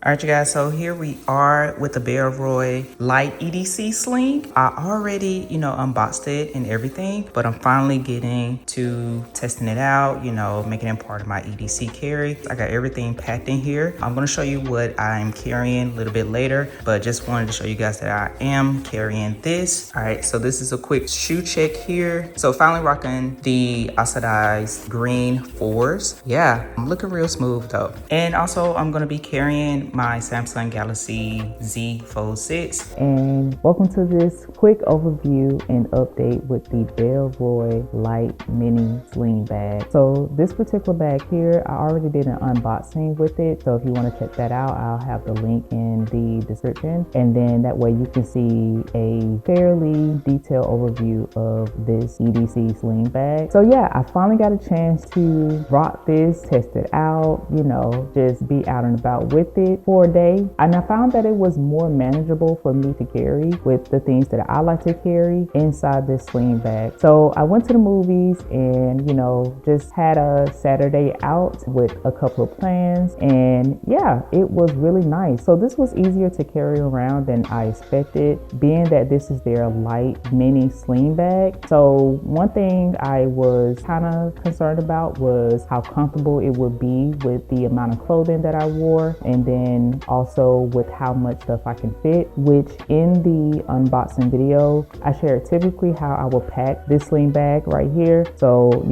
All right, you guys, so here we are with the Bellroy Lite EDC Sling. I already, unboxed it and everything, but I'm finally getting to testing it out, making it part of my EDC carry. I got everything packed in here. I'm gonna show you what I'm carrying a little bit later, but just wanted to show you guys that I am carrying this. All right, so this is a quick shoe check here. So finally rocking the oxidized green 4s. Yeah, I'm looking real smooth though. And also I'm gonna be carrying my Samsung Galaxy Z Fold 6. And welcome to this quick overview and update with the Bellroy Lite Mini Sling Bag. So this particular bag here, I already did an unboxing with it. So if you want to check that out, I'll have the link in the description. And then that way you can see a fairly detailed overview of this EDC Sling Bag. So yeah, I finally got a chance to rock this, test it out, just be out and about with it for a day. And I found that it was more manageable for me to carry with the things that I like to carry inside this sling bag. So I went to the movies and, just had a Saturday out with a couple of plans. And yeah, it was really nice. So this was easier to carry around than I expected, being that this is their light mini sling bag. So one thing I was kind of concerned about was how comfortable it would be with the amount of clothing that I wore, and then also with how much stuff I can fit, which in the unboxing video, I shared typically how I will pack this sling bag right here. So,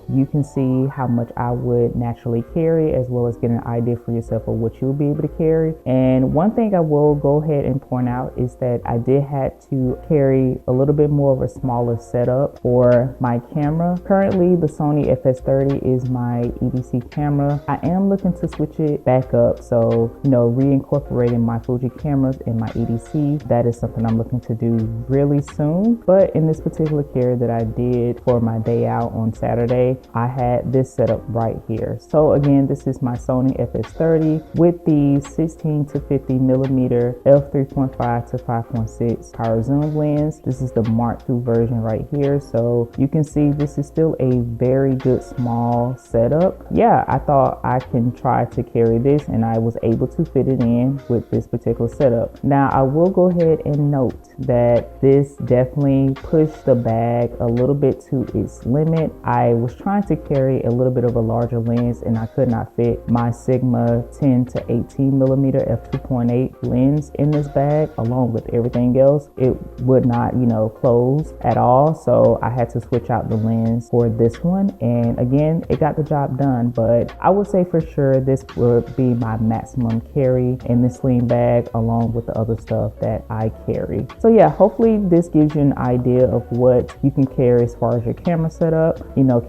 you can see how much I would naturally carry, as well as get an idea for yourself of what you'll be able to carry. And one thing I will go ahead and point out is that I did have to carry a little bit more of a smaller setup for my camera. Currently, the Sony FS30 is my EDC camera. I am looking to switch it back up. So, reincorporating my Fuji cameras in my EDC, that is something I'm looking to do really soon. But in this particular carry that I did for my day out on Saturday, I had this setup right here. So again, this is my Sony FS30 with the 16 to 50 millimeter f3.5 to 5.6 power zoom lens. This is the Mark II version right here. So you can see this is still a very good small setup. Yeah, I thought I can try to carry this, and I was able to fit it in with this particular setup. Now I will go ahead and note that this definitely pushed the bag a little bit to its limit. I was trying to carry a little bit of a larger lens, and I could not fit my Sigma 10 to 18 millimeter f2.8 lens in this bag along with everything else. It would not, close at all. So I had to switch out the lens for this one. And again, it got the job done, but I would say for sure this would be my maximum carry in this sling bag along with the other stuff that I carry. So yeah, hopefully this gives you an idea of what you can carry as far as your camera setup.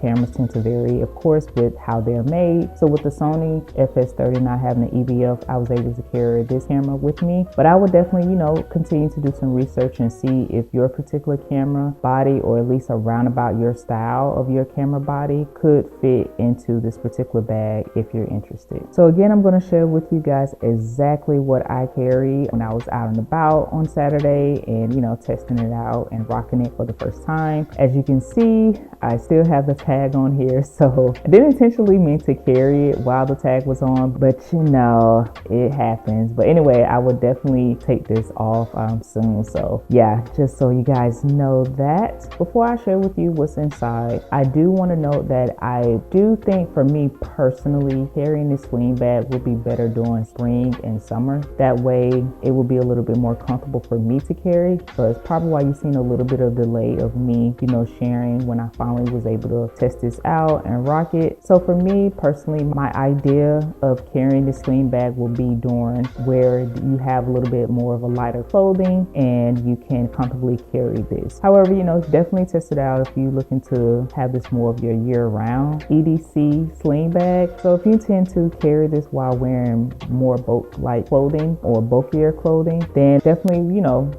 Cameras tend to vary, of course, with how they're made. So with the Sony FS30 not having the EVF, I was able to carry this camera with me. But I would definitely, continue to do some research and see if your particular camera body, or at least around about your style of your camera body, could fit into this particular bag if you're interested. So again, I'm going to share with you guys exactly what I carried when I was out and about on Saturday and, testing it out and rocking it for the first time. As you can see, I still have the tag on here. So I didn't intentionally mean to carry it while the tag was on, but it happens. But anyway, I would definitely take this off soon. So yeah, just so you guys know that. Before I share with you what's inside, I do want to note that I do think, for me personally, carrying this sling bag would be better during spring and summer. That way it will be a little bit more comfortable for me to carry. So it's probably why you've seen a little bit of delay of me, sharing when I finally was able to test this out and rock it. So for me personally, my idea of carrying this sling bag will be during where you have a little bit more of a lighter clothing and you can comfortably carry this. However, definitely test it out if you're looking to have this more of your year-round EDC sling bag. So if you tend to carry this while wearing more light clothing or bulkier clothing, then definitely,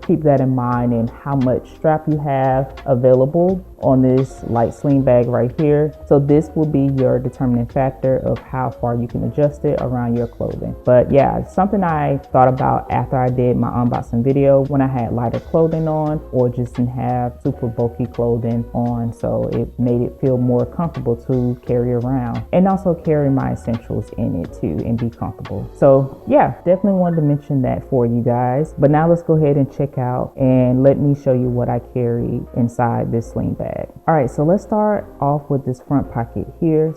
keep that in mind and how much strap you have available on this light sling bag right here. So this will be your determining factor of how far you can adjust it around your clothing. But yeah, it's something I thought about after I did my unboxing video when I had lighter clothing on or just didn't have super bulky clothing on. So it made it feel more comfortable to carry around and also carry my essentials in it too and be comfortable. So yeah, definitely wanted to mention that for you guys. But now let's go ahead and check out and let me show you what I carry inside this sling bag. All right, so let's start off with this front pocket here.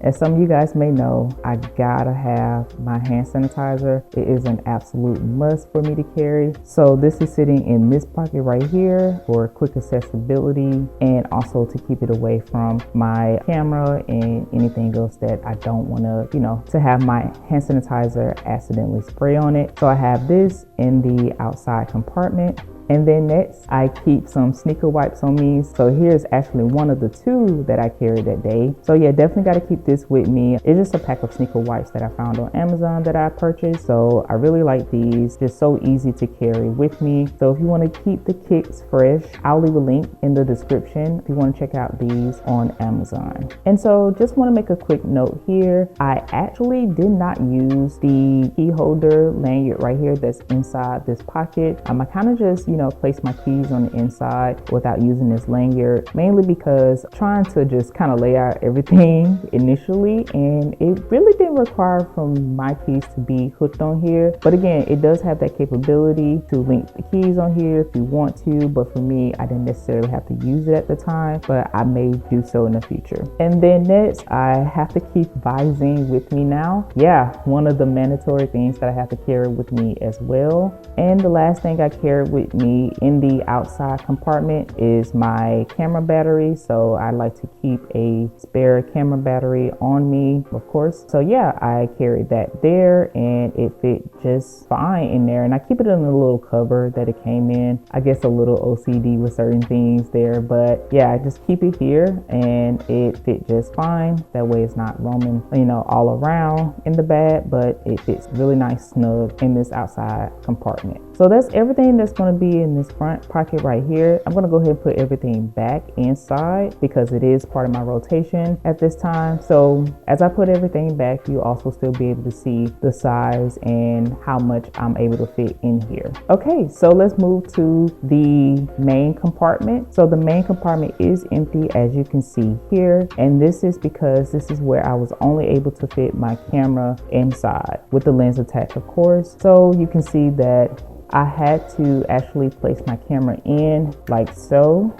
As some of you guys may know, I gotta have my hand sanitizer. It is an absolute must for me to carry. So this is sitting in this pocket right here for quick accessibility and also to keep it away from my camera and anything else that I don't wanna, to have my hand sanitizer accidentally spray on it. So I have this in the outside compartment. And then next, I keep some sneaker wipes on me. So here's actually one of the two that I carried that day. So yeah, definitely got to keep this with me. It's just a pack of sneaker wipes that I found on Amazon that I purchased. So I really like these. Just so easy to carry with me. So if you want to keep the kicks fresh, I'll leave a link in the description if you want to check out these on Amazon. And so just want to make a quick note here. I actually did not use the key holder lanyard right here that's inside this pocket. I kind of just place my keys on the inside without using this lanyard, mainly because I'm trying to just kind of lay out everything initially, and it really didn't require from my keys to be hooked on here. But again, it does have that capability to link the keys on here if you want to, but for me, I didn't necessarily have to use it at the time, but I may do so in the future. And then next, I have to keep Visine with me now. Yeah, one of the mandatory things that I have to carry with me as well. And the last thing I carry with me in the outside compartment is my camera battery. So I like to keep a spare camera battery on me, of course. So yeah, I carried that there and it fit just fine in there. And I keep it in a little cover that it came in. I guess a little OCD with certain things there, but yeah, I just keep it here and it fit just fine. That way it's not roaming, all around in the bag, but it fits really nice snug in this outside compartment. So that's everything that's going to be in this front pocket right here. I'm going to go ahead and put everything back inside because it is part of my rotation at this time. So as I put everything back, you also still be able to see the size and how much I'm able to fit in here. Okay, so let's move to the main compartment. So the main compartment is empty, as you can see here. And this is because this is where I was only able to fit my camera inside with the lens attached, of course. So you can see that I had to actually place my camera in like so.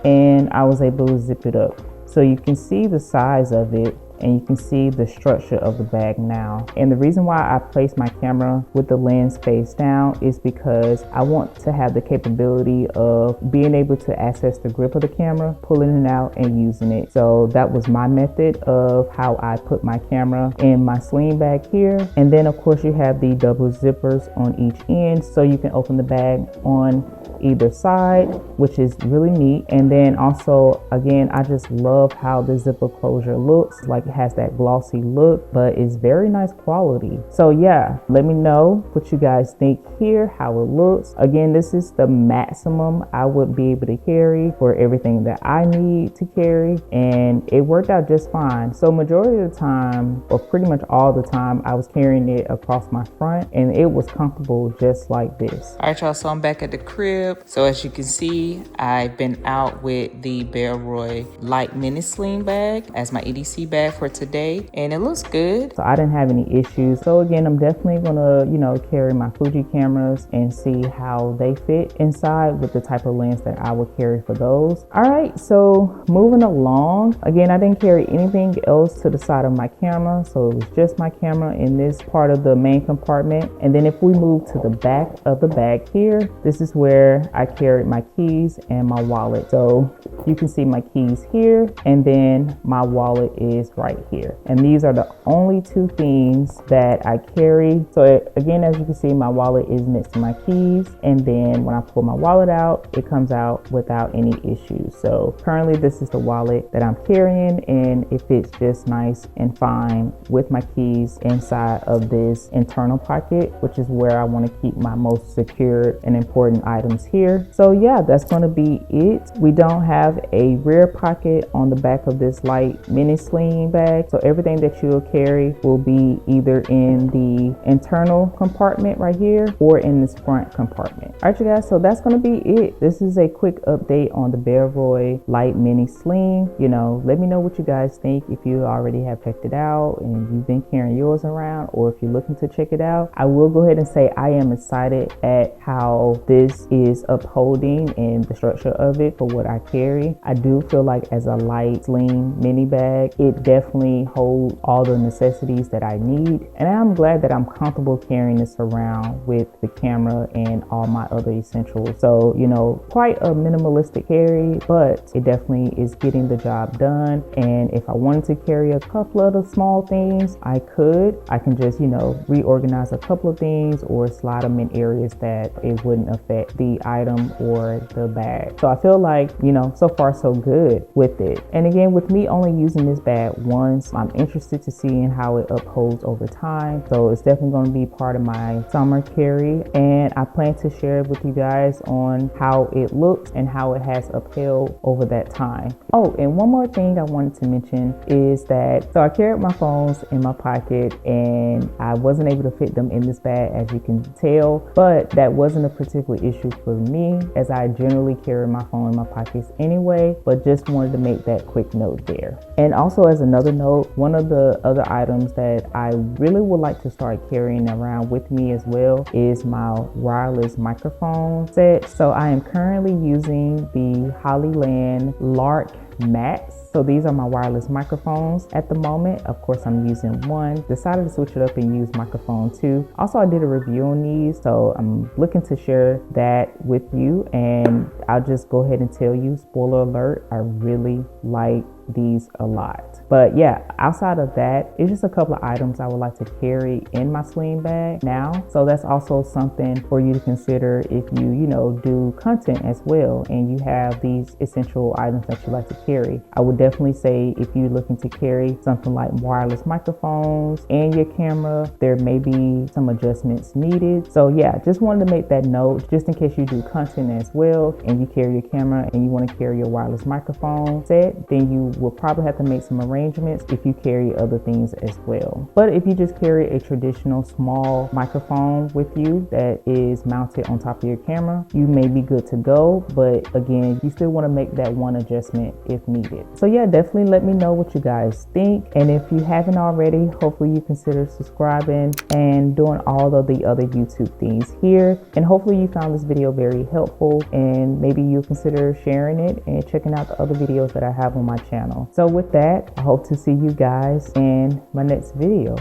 And I was able to zip it up. So you can see the size of it and you can see the structure of the bag now. And the reason why I placed my camera with the lens face down is because I want to have the capability of being able to access the grip of the camera, pulling it out and using it. So that was my method of how I put my camera in my sling bag here. And then of course you have the double zippers on each end, so you can open the bag on either side, which is really neat. And then also, again, I just love how the zipper closure looks. Like, it has that glossy look, but it's very nice quality. So yeah, let me know what you guys think here, how it looks. Again, this is the maximum I would be able to carry for everything that I need to carry, and it worked out just fine. So majority of the time, or pretty much all the time, I was carrying it across my front and it was comfortable just like this. All right, y'all, so I'm back at the crib. So as you can see, I've been out with the Bellroy Lite Mini Sling bag as my EDC bag for today, and it looks good. So I didn't have any issues. So again, I'm definitely gonna, carry my Fuji cameras and see how they fit inside with the type of lens that I would carry for those. All right, so moving along. Again, I didn't carry anything else to the side of my camera, so it was just my camera in this part of the main compartment. And then if we move to the back of the bag here, this is where where I carried my keys and my wallet. So you can see my keys here, and then my wallet is right here. And these are the only two things that I carry. So again, as you can see, my wallet is next to my keys. And then when I pull my wallet out, it comes out without any issues. So currently this is the wallet that I'm carrying, and it fits just nice and fine with my keys inside of this internal pocket, which is where I want to keep my most secure and important items here. So yeah, that's going to be it. We don't have a rear pocket on the back of this light mini sling bag. So everything that you'll carry will be either in the internal compartment right here or in this front compartment. All right, you guys, so that's going to be it. This is a quick update on the Bellroy Lite Mini Sling. You know, let me know what you guys think, if you already have checked it out and you've been carrying yours around, or if you're looking to check it out. I will go ahead and say I am excited at how this is upholding and the structure of it for what I carry. I do feel like as a light sling mini bag, it definitely holds all the necessities that I need. And I'm glad that I'm comfortable carrying this around with the camera and all my other essentials. So, you know, quite a minimalistic carry, but it definitely is getting the job done. And if I wanted to carry a couple of the small things, I could. I can just, you know, reorganize a couple of things or slide them in areas that it wouldn't affect the item or the bag. So I feel like, you know, so far so good with it. And again, with me only using this bag once, I'm interested to seeing how it upholds over time. So it's definitely going to be part of my summer carry, and I plan to share it with you guys on how it looks and how it has upheld over that time. Oh, and one more thing I wanted to mention is that, so I carried my phones in my pocket and I wasn't able to fit them in this bag, as you can tell, but that wasn't a particular issue for me, as I generally carry my phone in my pockets anyway, but just wanted to make that quick note there. And also, as another note, one of the other items that I really would like to start carrying around with me as well is my wireless microphone set. So I am currently using the Hollyland Lark Max. So these are my wireless microphones at the moment. Of course, I'm using one. Decided to switch it up and use microphone 2. Also, I did a review on these, so I'm looking to share that with you. And I'll just go ahead and tell you, spoiler alert, I really like these a lot. But yeah, outside of that, it's just a couple of items I would like to carry in my sling bag now. So that's also something for you to consider if you know, do content as well and you have these essential items that you like to carry. I would definitely say if you're looking to carry something like wireless microphones and your camera, there may be some adjustments needed. So yeah, just wanted to make that note just in case you do content as well and you carry your camera and you want to carry your wireless microphone set, then you will probably have to make some arrangements if you carry other things as well. But if you just carry a traditional small microphone with you that is mounted on top of your camera, you may be good to go. But again, you still want to make that one adjustment if needed. So yeah, definitely let me know what you guys think. And if you haven't already, hopefully you consider subscribing and doing all of the other YouTube things here. And hopefully you found this video very helpful, and maybe you'll consider sharing it and checking out the other videos that I have on my channel. So with that, I hope to see you guys in my next video.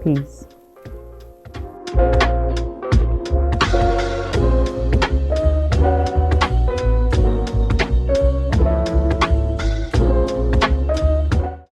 Peace.